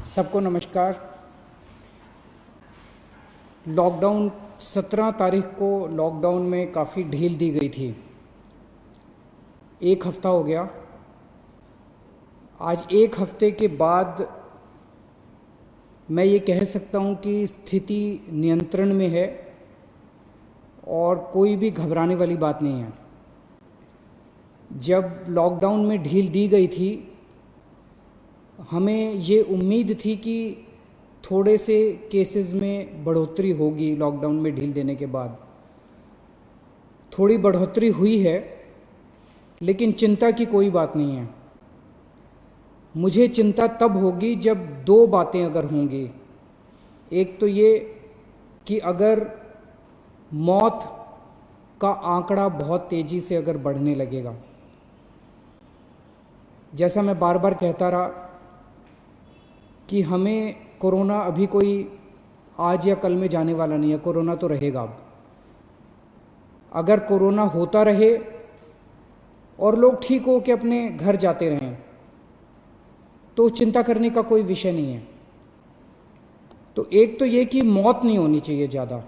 सबको नमस्कार। लॉकडाउन 17 तारीख को लॉकडाउन में काफ़ी ढील दी गई थी। एक हफ्ता हो गया। आज एक हफ्ते के बाद मैं ये कह सकता हूँ कि स्थिति नियंत्रण में है और कोई भी घबराने वाली बात नहीं है। जब लॉकडाउन में ढील दी गई थी, हमें ये उम्मीद थी कि थोड़े से केसेस में बढ़ोतरी होगी। लॉकडाउन में ढील देने के बाद थोड़ी बढ़ोतरी हुई है, लेकिन चिंता की कोई बात नहीं है। मुझे चिंता तब होगी जब दो बातें अगर होंगी। एक तो ये कि अगर मौत का आंकड़ा बहुत तेज़ी से अगर बढ़ने लगेगा, जैसा मैं बार बार कहता रहा कि हमें कोरोना अभी कोई आज या कल में जाने वाला नहीं है। कोरोना तो रहेगा। अब अगर कोरोना होता रहे और लोग ठीक हो के अपने घर जाते रहें तो चिंता करने का कोई विषय नहीं है। तो एक तो ये कि मौत नहीं होनी चाहिए ज़्यादा।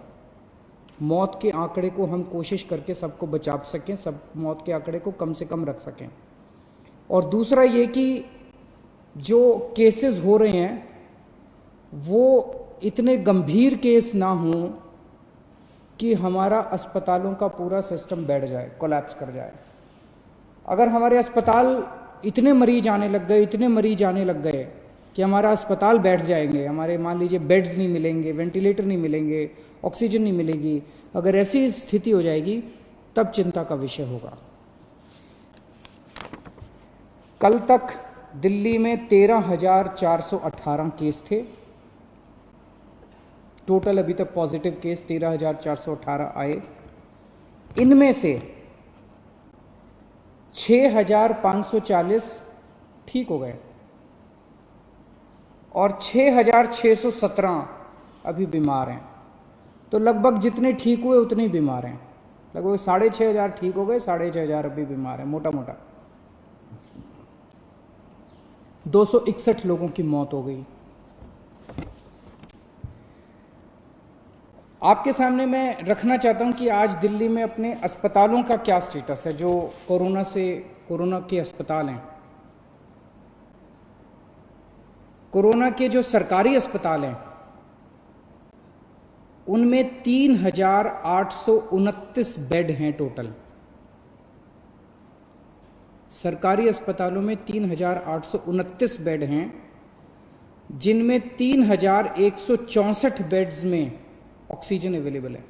मौत के आंकड़े को हम कोशिश करके सबको बचा सकें, सब मौत के आंकड़े को कम से कम रख सकें। और दूसरा ये कि जो केसेस हो रहे हैं वो इतने गंभीर केस ना हों कि हमारा अस्पतालों का पूरा सिस्टम बैठ जाए, कोलैप्स कर जाए। अगर हमारे अस्पताल इतने मरीज आने लग गए कि हमारा अस्पताल बैठ जाएंगे, हमारे मान लीजिए बेड्स नहीं मिलेंगे, वेंटिलेटर नहीं मिलेंगे, ऑक्सीजन नहीं मिलेगी, अगर ऐसी स्थिति हो जाएगी तब चिंता का विषय होगा। कल तक दिल्ली में 13,418 केस थे टोटल। अभी तक पॉजिटिव केस 13,418 आए। इनमें से 6,540 ठीक हो गए और 6,617 अभी बीमार हैं। तो लगभग जितने ठीक हुए उतने ही बीमार हैं। लगभग 6,500 ठीक हो गए, 6,500 अभी बीमार हैं। मोटा मोटा 261 लोगों की मौत हो गई। आपके सामने मैं रखना चाहता हूं कि आज दिल्ली में अपने अस्पतालों का क्या स्टेटस है। जो कोरोना के अस्पताल हैं, कोरोना के जो सरकारी अस्पताल हैं, उनमें 3,829 बेड हैं टोटल। सरकारी अस्पतालों में 3,829 बेड हैं, जिनमें 3,164 बेड्स में ऑक्सीजन अवेलेबल है।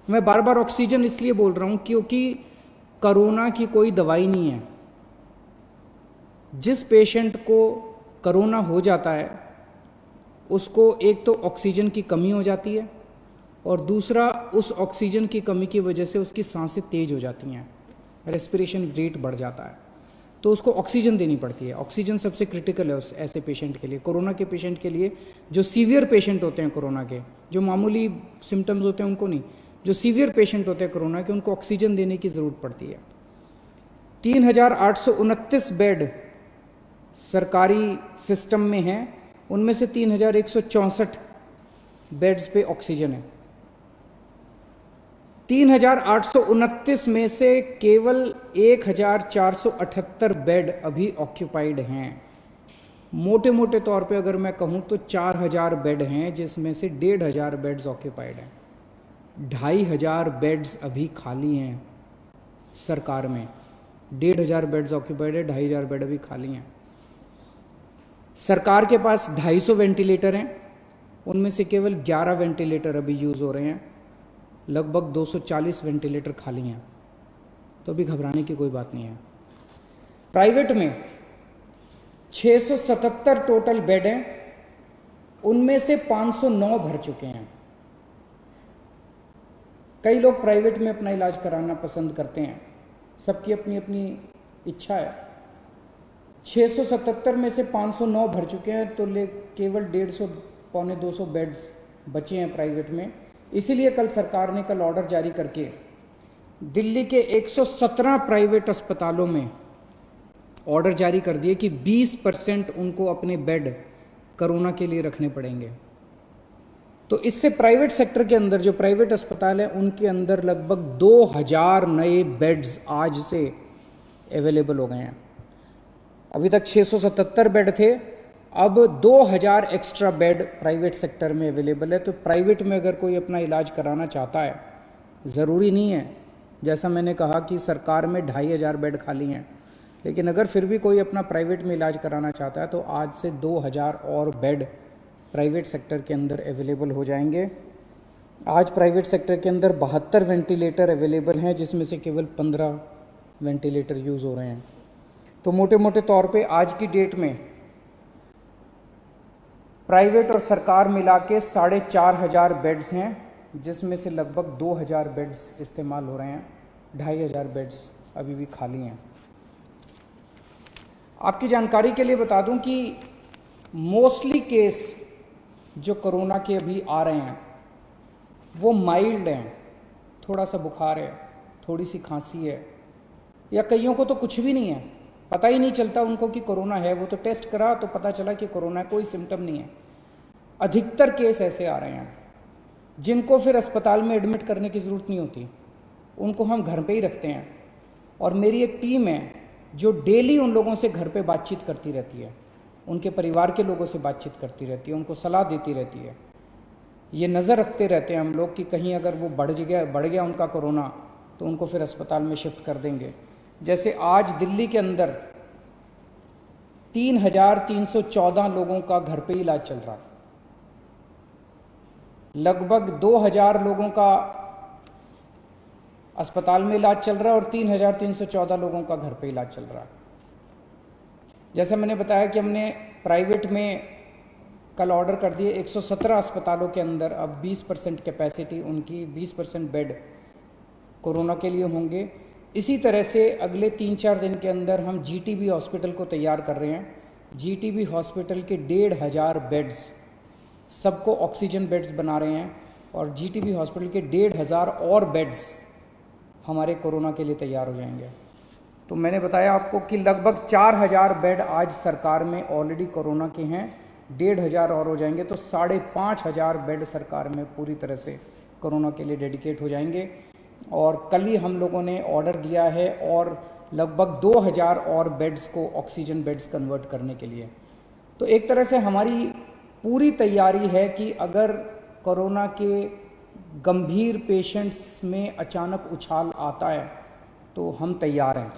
मैं बार बार ऑक्सीजन इसलिए बोल रहा हूं क्योंकि कोरोना की कोई दवाई नहीं है। जिस पेशेंट को कोरोना हो जाता है उसको एक तो ऑक्सीजन की कमी हो जाती है और दूसरा उस ऑक्सीजन की कमी की वजह से उसकी सांसें तेज हो जाती हैं, रेस्पिरेशन रेट बढ़ जाता है, तो उसको ऑक्सीजन देनी पड़ती है। ऑक्सीजन सबसे क्रिटिकल है उस ऐसे पेशेंट के लिए। कोरोना के पेशेंट के लिए, जो सीवियर पेशेंट होते हैं कोरोना के, जो मामूली सिम्टम्स होते हैं उनको नहीं, जो सीवियर पेशेंट होते हैं कोरोना के, उनको ऑक्सीजन देने की ज़रूरत पड़ती है। 3,829 बेड सरकारी सिस्टम में हैं, उनमें से 3,164 बेड्स पे ऑक्सीजन है। 3,829 में से केवल 1,478 बेड अभी ऑक्यूपाइड हैं। मोटे मोटे तौर पे अगर मैं कहूँ तो 4,000 बेड हैं, जिसमें से 1,500 बेड्स ऑक्यूपाइड हैं। 2,500 बेड्स अभी खाली हैं सरकार में। 1,500 बेड्स ऑक्यूपाइड है, 2,500 बेड अभी खाली हैं। सरकार के पास 250 वेंटिलेटर हैं, उनमें से केवल 11 वेंटिलेटर अभी यूज़ हो रहे हैं। लगभग 240 वेंटिलेटर खाली हैं, तो अभी घबराने की कोई बात नहीं है। प्राइवेट में 677 टोटल बेड हैं, उनमें से 509 भर चुके हैं। कई लोग प्राइवेट में अपना इलाज कराना पसंद करते हैं, सबकी अपनी अपनी इच्छा है। 677 में से 509 भर चुके हैं, तो केवल 150 पौने 200 बेड्स बचे हैं प्राइवेट में। इसीलिए कल सरकार ने ऑर्डर जारी करके दिल्ली के 117 प्राइवेट अस्पतालों में ऑर्डर जारी कर दिए कि 20% उनको अपने बेड कोरोना के लिए रखने पड़ेंगे। तो इससे प्राइवेट सेक्टर के अंदर जो प्राइवेट अस्पताल हैं उनके अंदर लगभग 2000 नए बेड्स आज से अवेलेबल हो गए हैं। अभी तक 677 बेड थे, अब 2000 एक्स्ट्रा बेड प्राइवेट सेक्टर में अवेलेबल है। तो प्राइवेट में अगर कोई अपना इलाज कराना चाहता है, ज़रूरी नहीं है, जैसा मैंने कहा कि सरकार में 2500 बेड खाली हैं, लेकिन अगर फिर भी कोई अपना प्राइवेट में इलाज कराना चाहता है तो आज से 2000 और बेड प्राइवेट सेक्टर के अंदर अवेलेबल हो जाएंगे। आज प्राइवेट सेक्टर के अंदर 72 वेंटिलेटर अवेलेबल हैं, जिसमें से केवल 15 वेंटिलेटर यूज़ हो रहे हैं। तो मोटे मोटे तौर पे आज की डेट में प्राइवेट और सरकार मिला के 4500 बेड्स हैं, जिसमें से लगभग 2000 बेड्स इस्तेमाल हो रहे हैं, 2500 बेड्स अभी भी खाली हैं। आपकी जानकारी के लिए बता दूं कि मोस्टली केस जो कोरोना के अभी आ रहे हैं वो माइल्ड हैं, थोड़ा सा बुखार है, थोड़ी सी खांसी है, या कईयों को तो कुछ भी नहीं है, पता ही नहीं चलता उनको कि कोरोना है। वो तो टेस्ट करा तो पता चला कि कोरोना है, कोई सिम्टम नहीं है। अधिकतर केस ऐसे आ रहे हैं जिनको फिर अस्पताल में एडमिट करने की ज़रूरत नहीं होती, उनको हम घर पे ही रखते हैं। और मेरी एक टीम है जो डेली उन लोगों से घर पे बातचीत करती रहती है, उनके परिवार के लोगों से बातचीत करती रहती है, उनको सलाह देती रहती है। ये नज़र रखते रहते हैं हम लोग कि कहीं अगर वो बढ़ गया उनका कोरोना तो उनको फिर अस्पताल में शिफ्ट कर देंगे। जैसे आज दिल्ली के अंदर 3314 लोगों का घर पे इलाज चल रहा है, लगभग 2000 लोगों का अस्पताल में इलाज चल रहा है और 3314 लोगों का घर पे इलाज चल रहा है। जैसे मैंने बताया कि हमने प्राइवेट में कल ऑर्डर कर दिए 117 अस्पतालों के अंदर अब 20% कैपेसिटी उनकी, 20% बेड कोरोना के लिए होंगे। इसी तरह से अगले 3-4 दिन के अंदर हम जीटीबी हॉस्पिटल को तैयार कर रहे हैं। जीटीबी हॉस्पिटल के 1500 बेड्स, सबको ऑक्सीजन बेड्स बना रहे हैं, और जीटीबी हॉस्पिटल के 1500 और बेड्स हमारे कोरोना के लिए तैयार हो जाएंगे। तो मैंने बताया आपको कि लगभग 4000 बेड आज सरकार में ऑलरेडी कोरोना के हैं, 1500 और हो जाएंगे, तो 5500 बेड सरकार में पूरी तरह से कोरोना के लिए डेडिकेट हो जाएंगे। और कल ही हम लोगों ने ऑर्डर दिया है और लगभग 2000 और बेड्स को ऑक्सीजन बेड्स कन्वर्ट करने के लिए। तो एक तरह से हमारी पूरी तैयारी है कि अगर कोरोना के गंभीर पेशेंट्स में अचानक उछाल आता है तो हम तैयार हैं।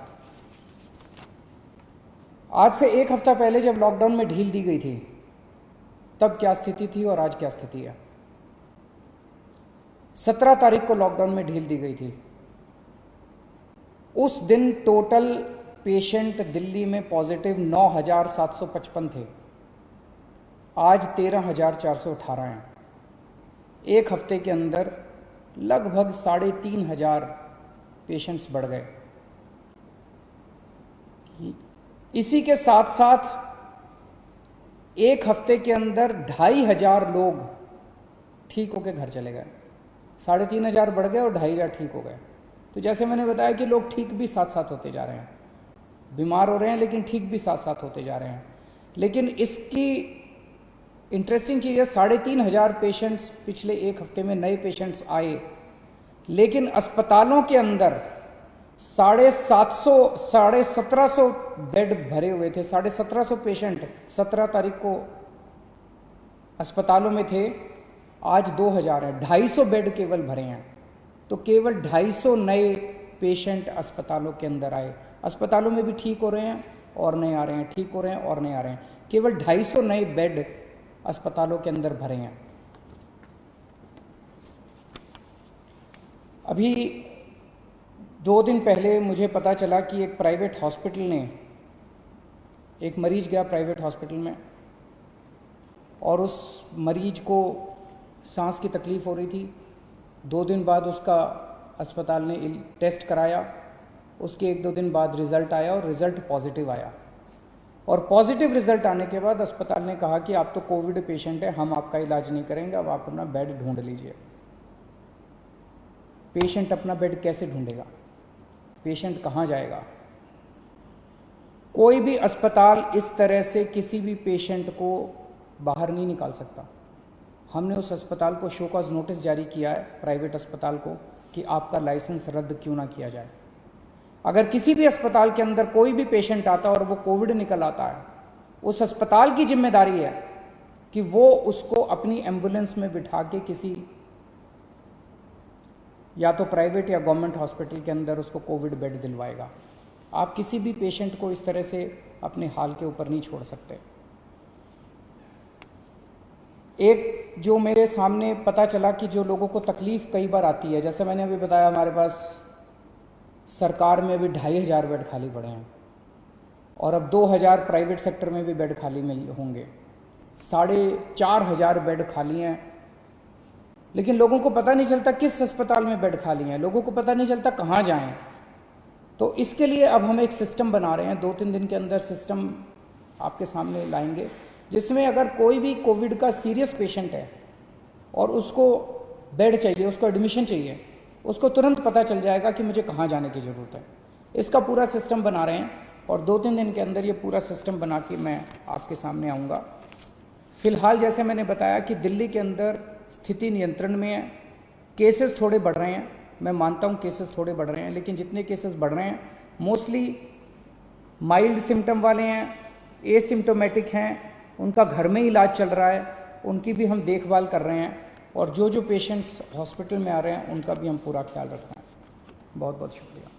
आज से एक हफ्ता पहले जब लॉकडाउन में ढील दी गई थी तब क्या स्थिति थी और आज क्या स्थिति है। 17 तारीख को लॉकडाउन में ढील दी गई थी। उस दिन टोटल पेशेंट दिल्ली में पॉजिटिव 9755 थे, आज 13418 हैं। एक हफ्ते के अंदर लगभग 3500 पेशेंट्स बढ़ गए। इसी के साथ साथ एक हफ्ते के अंदर 2500 लोग ठीक होकर घर चले गए। 3500 बढ़ गए और 2500 ठीक हो गए। तो जैसे मैंने बताया कि लोग ठीक भी साथ साथ होते जा रहे हैं, बीमार हो रहे हैं लेकिन ठीक भी साथ साथ होते जा रहे हैं। लेकिन इसकी इंटरेस्टिंग चीज़ है, 3500 पेशेंट्स पिछले एक हफ्ते में नए पेशेंट्स आए, लेकिन अस्पतालों के अंदर 1750 बेड भरे हुए थे। 1750 पेशेंट 17 तारीख को अस्पतालों में थे, आज 2000 है। 250 बेड केवल भरे हैं। तो केवल 250 नए पेशेंट अस्पतालों के अंदर आए। अस्पतालों में भी ठीक हो रहे हैं और नए आ रहे हैं, ठीक हो रहे हैं और नए आ रहे हैं। केवल 250 नए बेड अस्पतालों के अंदर भरे हैं। अभी 2 दिन पहले मुझे पता चला कि एक प्राइवेट हॉस्पिटल ने, एक मरीज गया प्राइवेट हॉस्पिटल में और उस मरीज को सांस की तकलीफ़ हो रही थी। 2 दिन बाद उसका अस्पताल ने टेस्ट कराया, उसके 1-2 दिन बाद रिज़ल्ट आया और रिज़ल्ट पॉजिटिव आया। और पॉजिटिव रिज़ल्ट आने के बाद अस्पताल ने कहा कि आप तो कोविड पेशेंट है, हम आपका इलाज नहीं करेंगे, अब आप अपना बेड ढूंढ लीजिए। पेशेंट अपना बेड कैसे ढूंढेगा? पेशेंट कहाँ जाएगा? कोई भी अस्पताल इस तरह से किसी भी पेशेंट को बाहर नहीं निकाल सकता। हमने उस अस्पताल को शो कॉज नोटिस जारी किया है, प्राइवेट अस्पताल को, कि आपका लाइसेंस रद्द क्यों ना किया जाए। अगर किसी भी अस्पताल के अंदर कोई भी पेशेंट आता है और वो कोविड निकल आता है, उस अस्पताल की जिम्मेदारी है कि वो उसको अपनी एम्बुलेंस में बिठा के किसी या तो प्राइवेट या गवर्नमेंट हॉस्पिटल के अंदर उसको कोविड बेड दिलवाएगा। आप किसी भी पेशेंट को इस तरह से अपने हाल के ऊपर नहीं छोड़ सकते। एक जो मेरे सामने पता चला कि जो लोगों को तकलीफ कई बार आती है, जैसे मैंने अभी बताया, हमारे पास सरकार में अभी 2500 बेड खाली पड़े हैं और अब 2000 प्राइवेट सेक्टर में भी बेड खाली मिल होंगे, 4500 बेड खाली हैं, लेकिन लोगों को पता नहीं चलता किस अस्पताल में बेड खाली हैं, लोगों को पता नहीं चलता कहाँ जाएं। तो इसके लिए अब हम एक सिस्टम बना रहे हैं, 2-3 दिन के अंदर सिस्टम आपके सामने लाएंगे, जिसमें अगर कोई भी कोविड का सीरियस पेशेंट है और उसको बेड चाहिए, उसको एडमिशन चाहिए, उसको तुरंत पता चल जाएगा कि मुझे कहाँ जाने की ज़रूरत है। इसका पूरा सिस्टम बना रहे हैं और 2-3 दिन के अंदर ये पूरा सिस्टम बना के मैं आपके सामने आऊँगा। फ़िलहाल जैसे मैंने बताया कि दिल्ली के अंदर स्थिति नियंत्रण में है, केसेस थोड़े बढ़ रहे हैं, मैं मानता हूँ केसेस थोड़े बढ़ रहे हैं, लेकिन जितने केसेस बढ़ रहे हैं मोस्टली माइल्ड सिम्टम वाले हैं, एसिम्टोमेटिक हैं, उनका घर में इलाज चल रहा है, उनकी भी हम देखभाल कर रहे हैं और जो पेशेंट्स हॉस्पिटल में आ रहे हैं उनका भी हम पूरा ख्याल रख रहे हैं। बहुत बहुत शुक्रिया।